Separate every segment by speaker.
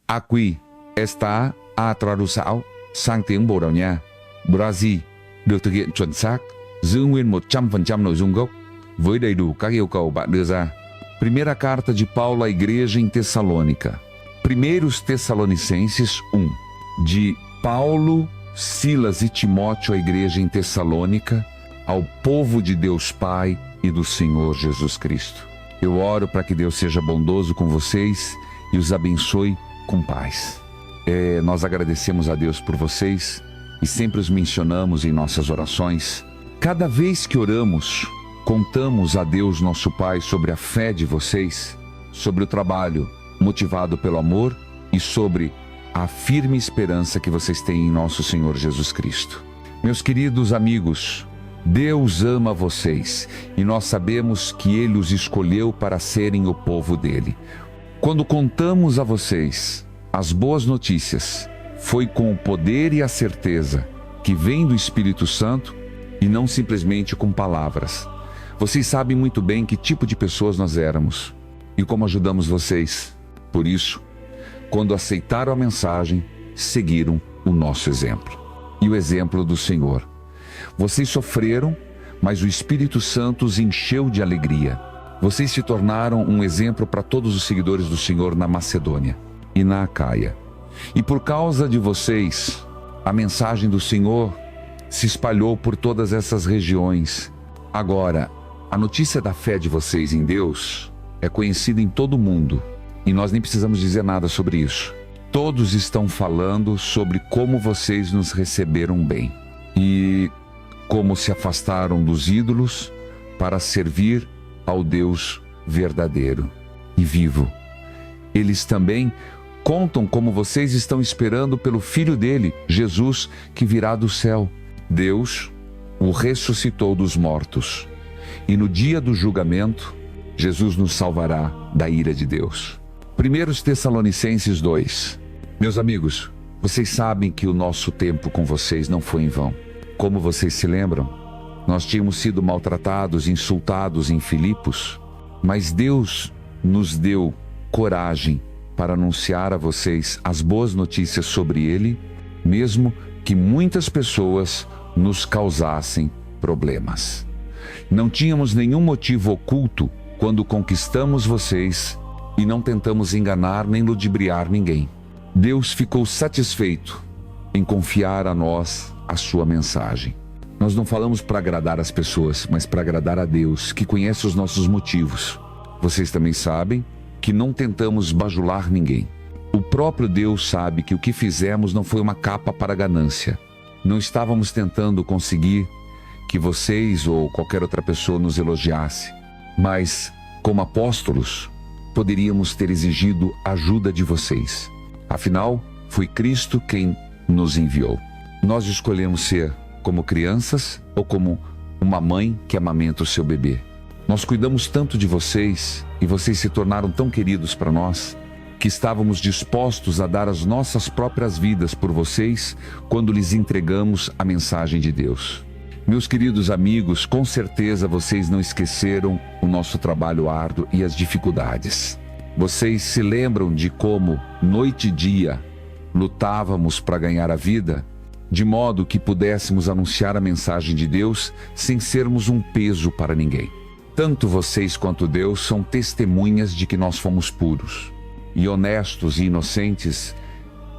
Speaker 1: Aqui está a tradução sang tiếng Bồ Đào Nha, Brazil, được thực hiện chuẩn xác, giữ nguyên 100% nội dung gốc, với đầy đủ các yêu cầu bạn đưa ra. Primeira carta de Paulo à igreja em Tessalônica. Primeiros Tessalonicenses 1. De Paulo, Silas e Timóteo à igreja em Tessalônica, ao povo de Deus Pai e do Senhor Jesus Cristo. Eu oro para que Deus seja bondoso com vocês e os abençoe com paz. Nós agradecemos a Deus por vocês e sempre os mencionamos em nossas orações. Cada vez que oramos, contamos a Deus nosso Pai sobre a fé de vocês, sobre o trabalho motivado pelo amor e sobre a firme esperança que vocês têm em nosso Senhor Jesus Cristo. Meus queridos amigos, Deus ama vocês e nós sabemos que Ele os escolheu para serem o povo dEle. Quando contamos a vocês as boas notícias, foi com o poder e a certeza que vem do Espírito Santo e não simplesmente com palavras. Vocês sabem muito bem que tipo de pessoas nós éramos e como ajudamos vocês. Por isso, quando aceitaram a mensagem, seguiram o nosso exemplo e o exemplo do Senhor. Vocês sofreram, mas o Espírito Santo os encheu de alegria. Vocês se tornaram um exemplo para todos os seguidores do Senhor na Macedônia e na Acaia. E por causa de vocês, a mensagem do Senhor se espalhou por todas essas regiões. Agora, a notícia da fé de vocês em Deus é conhecida em todo o mundo e nós nem precisamos dizer nada sobre isso. Todos estão falando sobre como vocês nos receberam bem e como se afastaram dos ídolos para servir ao Deus verdadeiro e vivo. Eles também contam como vocês estão esperando pelo Filho dele, Jesus, que virá do céu. Deus o ressuscitou dos mortos e no dia do julgamento, Jesus nos salvará da ira de Deus. 1 Tessalonicenses 2. Meus amigos, vocês sabem que o nosso tempo com vocês não foi em vão. Como vocês se lembram, nós tínhamos sido maltratados, insultados em Filipos, mas Deus nos deu coragem para anunciar a vocês as boas notícias sobre Ele, mesmo que muitas pessoas nos causassem problemas. Não tínhamos nenhum motivo oculto quando conquistamos vocês e não tentamos enganar nem ludibriar ninguém. Deus ficou satisfeito em confiar a nós a sua mensagem. Nós não falamos para agradar as pessoas, mas para agradar a Deus, que conhece os nossos motivos. Vocês também sabem que não tentamos bajular ninguém. O próprio Deus sabe que o que fizemos não foi uma capa para a ganância. Não estávamos tentando conseguir que vocês ou qualquer outra pessoa nos elogiasse, mas, como apóstolos, poderíamos ter exigido ajuda de vocês. Afinal, foi Cristo quem nos enviou. Nós escolhemos ser como crianças ou como uma mãe que amamenta o seu bebê. Nós cuidamos tanto de vocês e vocês se tornaram tão queridos para nós que estávamos dispostos a dar as nossas próprias vidas por vocês quando lhes entregamos a mensagem de Deus. Meus queridos amigos, com certeza vocês não esqueceram o nosso trabalho árduo e as dificuldades. Vocês se lembram de como, noite e dia, lutávamos para ganhar a vida, de modo que pudéssemos anunciar a mensagem de Deus sem sermos um peso para ninguém. Tanto vocês quanto Deus são testemunhas de que nós fomos puros e honestos e inocentes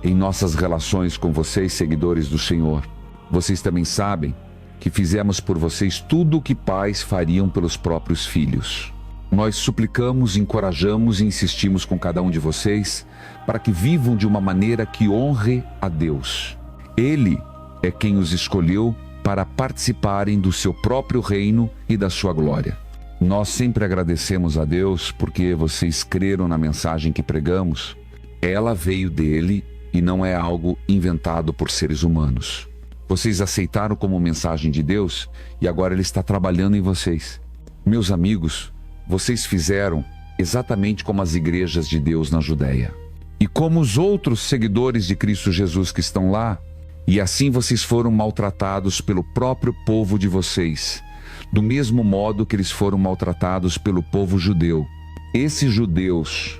Speaker 1: em nossas relações com vocês, seguidores do Senhor. Vocês também sabem que fizemos por vocês tudo o que pais fariam pelos próprios filhos. Nós suplicamos, encorajamos e insistimos com cada um de vocês para que vivam de uma maneira que honre a Deus. Ele é quem os escolheu para participarem do seu próprio reino e da sua glória. Nós sempre agradecemos a Deus porque vocês creram na mensagem que pregamos. Ela veio dele e não é algo inventado por seres humanos. Vocês aceitaram como mensagem de Deus e agora Ele está trabalhando em vocês. Meus amigos, vocês fizeram exatamente como as igrejas de Deus na Judéia. E como os outros seguidores de Cristo Jesus que estão lá, e assim vocês foram maltratados pelo próprio povo de vocês, do mesmo modo que eles foram maltratados pelo povo judeu. Esses judeus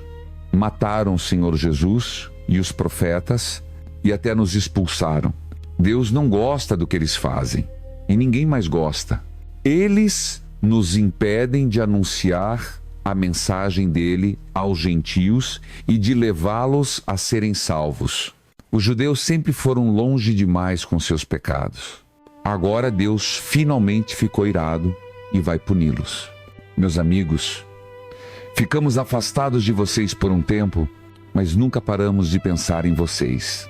Speaker 1: mataram o Senhor Jesus e os profetas e até nos expulsaram. Deus não gosta do que eles fazem e ninguém mais gosta. Eles nos impedem de anunciar a mensagem dele aos gentios e de levá-los a serem salvos. Os judeus sempre foram longe demais com seus pecados. Agora Deus finalmente ficou irado e vai puni-los. Meus amigos, ficamos afastados de vocês por um tempo, mas nunca paramos de pensar em vocês.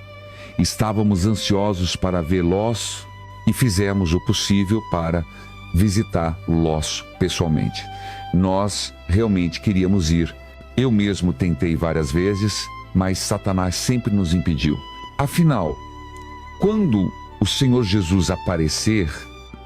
Speaker 1: Estávamos ansiosos para vê-los e fizemos o possível para visitá-los pessoalmente. Nós realmente queríamos ir. Eu mesmo tentei várias vezes, mas Satanás sempre nos impediu. Afinal, quando o Senhor Jesus aparecer,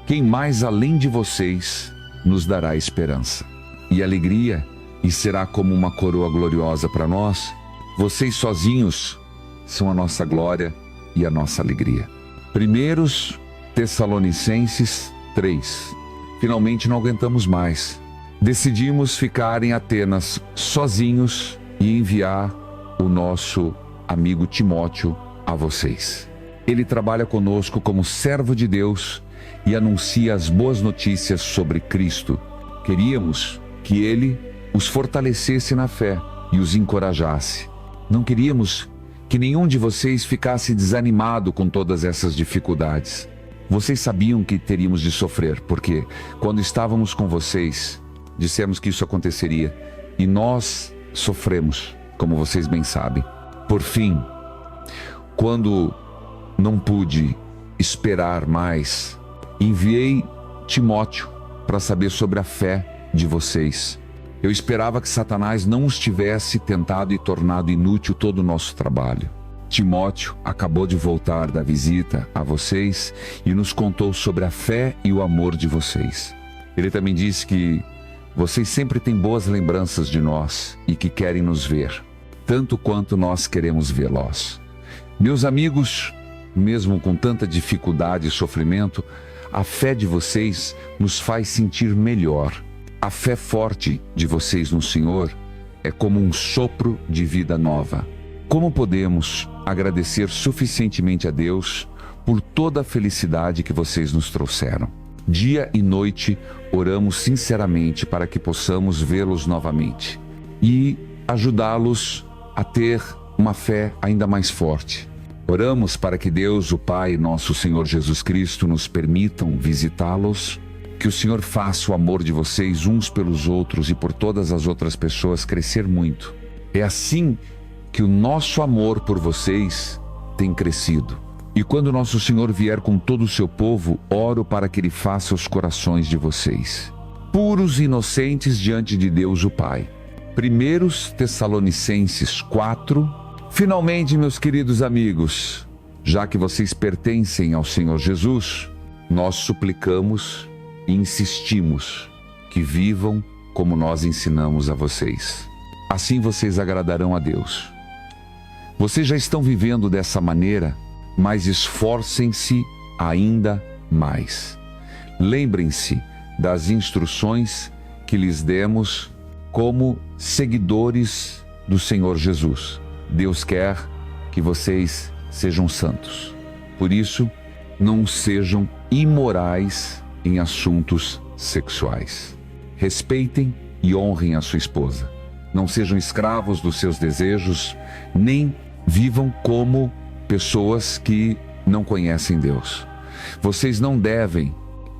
Speaker 1: quem mais além de vocês nos dará esperança e alegria, e será como uma coroa gloriosa para nós? Vocês sozinhos são a nossa glória e a nossa alegria. 1 Tessalonicenses 3. Finalmente não aguentamos mais. Decidimos ficar em Atenas sozinhos e enviar o nosso amigo Timóteo a vocês. Ele trabalha conosco como servo de Deus e anuncia as boas notícias sobre Cristo. Queríamos que ele os fortalecesse na fé e os encorajasse. Não queríamos que nenhum de vocês ficasse desanimado com todas essas dificuldades. Vocês sabiam que teríamos de sofrer, porque quando estávamos com vocês, dissemos que isso aconteceria e nós sofremos, como vocês bem sabem. Por fim, quando não pude esperar mais, enviei Timóteo para saber sobre a fé de vocês. Eu esperava que Satanás não os tivesse tentado e tornado inútil todo o nosso trabalho. Timóteo acabou de voltar da visita a vocês e nos contou sobre a fé e o amor de vocês. Ele também disse que vocês sempre têm boas lembranças de nós e que querem nos ver, tanto quanto nós queremos vê-los. Meus amigos, mesmo com tanta dificuldade e sofrimento, a fé de vocês nos faz sentir melhor. A fé forte de vocês no Senhor é como um sopro de vida nova. Como podemos agradecer suficientemente a Deus por toda a felicidade que vocês nos trouxeram? Dia e noite oramos sinceramente para que possamos vê-los novamente e ajudá-los a ter uma fé ainda mais forte. Oramos para que Deus, o Pai, nosso Senhor Jesus Cristo, nos permitam visitá-los, que o Senhor faça o amor de vocês uns pelos outros e por todas as outras pessoas crescer muito. É assim que o nosso amor por vocês tem crescido. E quando nosso Senhor vier com todo o seu povo, oro para que Ele faça os corações de vocês puros e inocentes diante de Deus o Pai. 1 Tessalonicenses 4. Finalmente, meus queridos amigos, já que vocês pertencem ao Senhor Jesus, nós suplicamos e insistimos que vivam como nós ensinamos a vocês. Assim vocês agradarão a Deus. Vocês já estão vivendo dessa maneira, mas esforcem-se ainda mais. Lembrem-se das instruções que lhes demos como seguidores do Senhor Jesus. Deus quer que vocês sejam santos. Por isso, não sejam imorais em assuntos sexuais. Respeitem e honrem a sua esposa. Não sejam escravos dos seus desejos, nem vivam como pessoas que não conhecem Deus. Vocês não devem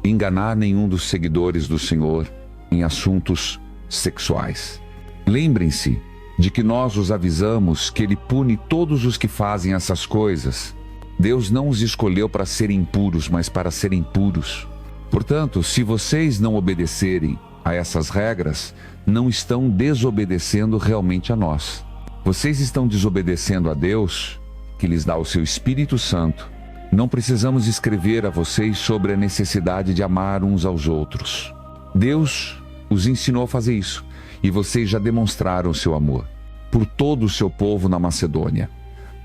Speaker 1: enganar nenhum dos seguidores do Senhor em assuntos sexuais. Lembrem-se de que nós os avisamos que Ele pune todos os que fazem essas coisas. Deus não os escolheu para serem impuros, mas para serem puros. Portanto, se vocês não obedecerem a essas regras, não estão desobedecendo realmente a nós. Vocês estão desobedecendo a Deus, que lhes dá o seu Espírito Santo. Não precisamos escrever a vocês sobre a necessidade de amar uns aos outros. Deus os ensinou a fazer isso, e vocês já demonstraram o seu amor por todo o seu povo na Macedônia.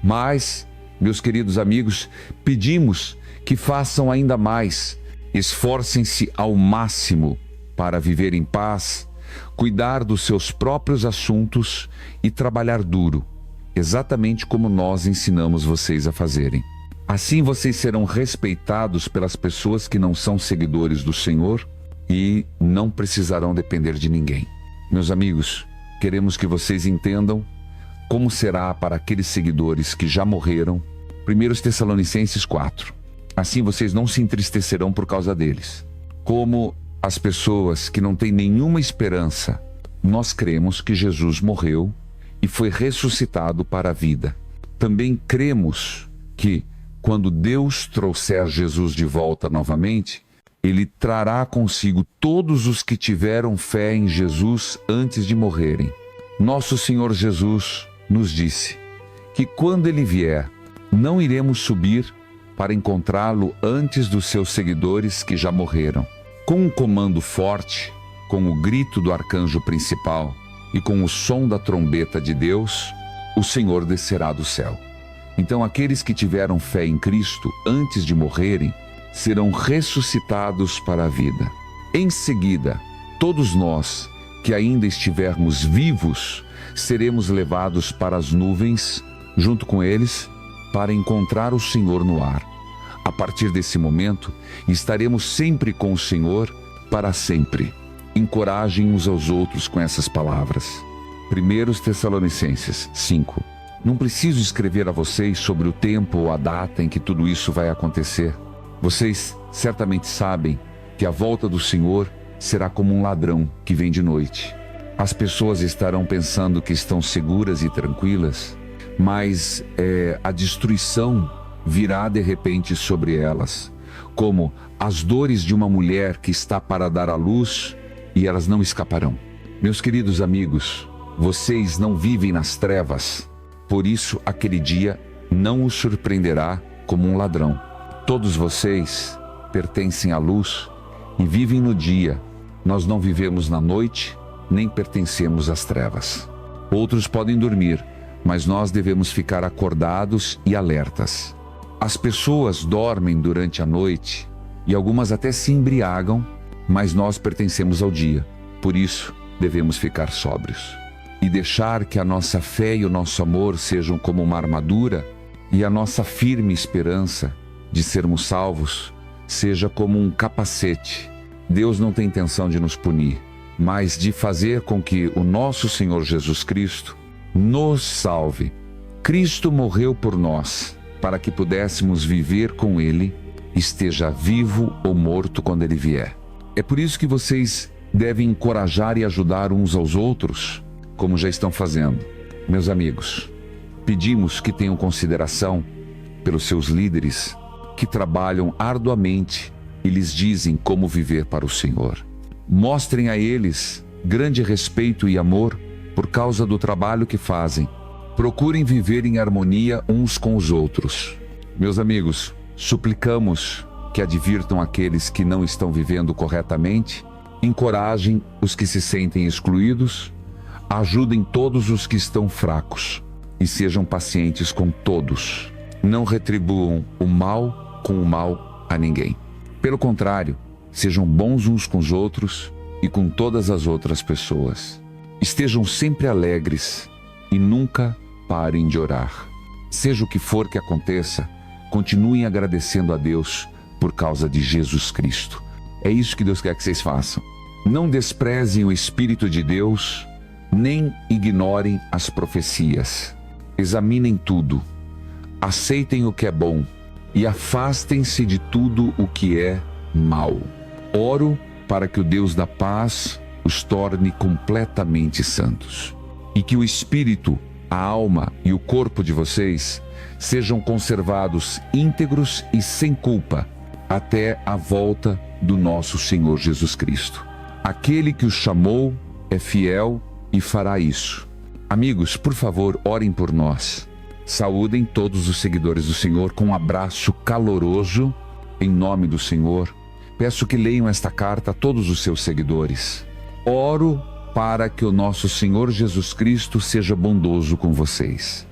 Speaker 1: Mas, meus queridos amigos, pedimos que façam ainda mais. Esforcem-se ao máximo para viver em paz, cuidar dos seus próprios assuntos e trabalhar duro. exatamente como nós ensinamos vocês a fazerem. Assim vocês serão respeitados pelas pessoas que não são seguidores do Senhor e não precisarão depender de ninguém. Meus amigos, queremos que vocês entendam como será para aqueles seguidores que já morreram. 1 Tessalonicenses 4. Assim vocês não se entristecerão por causa deles. Como as pessoas que não têm nenhuma esperança, nós cremos que Jesus morreu e foi ressuscitado para a vida. Também cremos que quando Deus trouxer Jesus de volta novamente, Ele trará consigo todos os que tiveram fé em Jesus antes de morrerem. Nosso Senhor Jesus nos disse que quando Ele vier, não iremos subir para encontrá-lo antes dos seus seguidores que já morreram. Com um comando forte, com o grito do arcanjo principal e com o som da trombeta de Deus, o Senhor descerá do céu. Então aqueles que tiveram fé em Cristo antes de morrerem serão ressuscitados para a vida. Em seguida, todos nós que ainda estivermos vivos seremos levados para as nuvens junto com eles para encontrar o Senhor no ar. A partir desse momento, estaremos sempre com o Senhor para sempre. Encorajem uns aos outros com essas palavras. 1 Tessalonicenses 5. Não preciso escrever a vocês sobre o tempo ou a data em que tudo isso vai acontecer. Vocês certamente sabem que a volta do Senhor será como um ladrão que vem de noite. As pessoas estarão pensando que estão seguras e tranquilas, mas a destruição virá de repente sobre elas, como as dores de uma mulher que está para dar à luz e elas não escaparão. Meus queridos amigos, vocês não vivem nas trevas, por isso aquele dia não os surpreenderá como um ladrão. Todos vocês pertencem à luz e vivem no dia. Nós não vivemos na noite, nem pertencemos às trevas. Outros podem dormir, mas nós devemos ficar acordados e alertas. As pessoas dormem durante a noite e algumas até se embriagam, mas nós pertencemos ao dia. Por isso, devemos ficar sóbrios e deixar que a nossa fé e o nosso amor sejam como uma armadura e a nossa firme esperança de sermos salvos seja como um capacete. Deus não tem intenção de nos punir, mas de fazer com que o nosso Senhor Jesus Cristo nos salve. Cristo morreu por nós, para que pudéssemos viver com Ele, esteja vivo ou morto quando Ele vier. É por isso que vocês devem encorajar e ajudar uns aos outros, como já estão fazendo. Meus amigos, pedimos que tenham consideração pelos seus líderes, que trabalham arduamente e lhes dizem como viver para o Senhor. Mostrem a eles grande respeito e amor por causa do trabalho que fazem. Procurem viver em harmonia uns com os outros. Meus amigos, suplicamos que advirtam aqueles que não estão vivendo corretamente, encorajem os que se sentem excluídos, ajudem todos os que estão fracos e sejam pacientes com todos. Não retribuam o mal com o mal a ninguém. Pelo contrário, sejam bons uns com os outros e com todas as outras pessoas. Estejam sempre alegres e nunca parem de orar. Seja o que for que aconteça, continuem agradecendo a Deus por causa de Jesus Cristo. É isso que Deus quer que vocês façam. Não desprezem o Espírito de Deus, nem ignorem as profecias. Examinem tudo, aceitem o que é bom e afastem-se de tudo o que é mal. Oro para que o Deus da paz os torne completamente santos e que o espírito, a alma e o corpo de vocês sejam conservados íntegros e sem culpa até a volta do nosso Senhor Jesus Cristo. Aquele que os chamou é fiel e fará isso. Amigos, por favor, orem por nós. Saúdem todos os seguidores do Senhor com um abraço caloroso em nome do Senhor. Peço que leiam esta carta a todos os seus seguidores. Oro para que o nosso Senhor Jesus Cristo seja bondoso com vocês.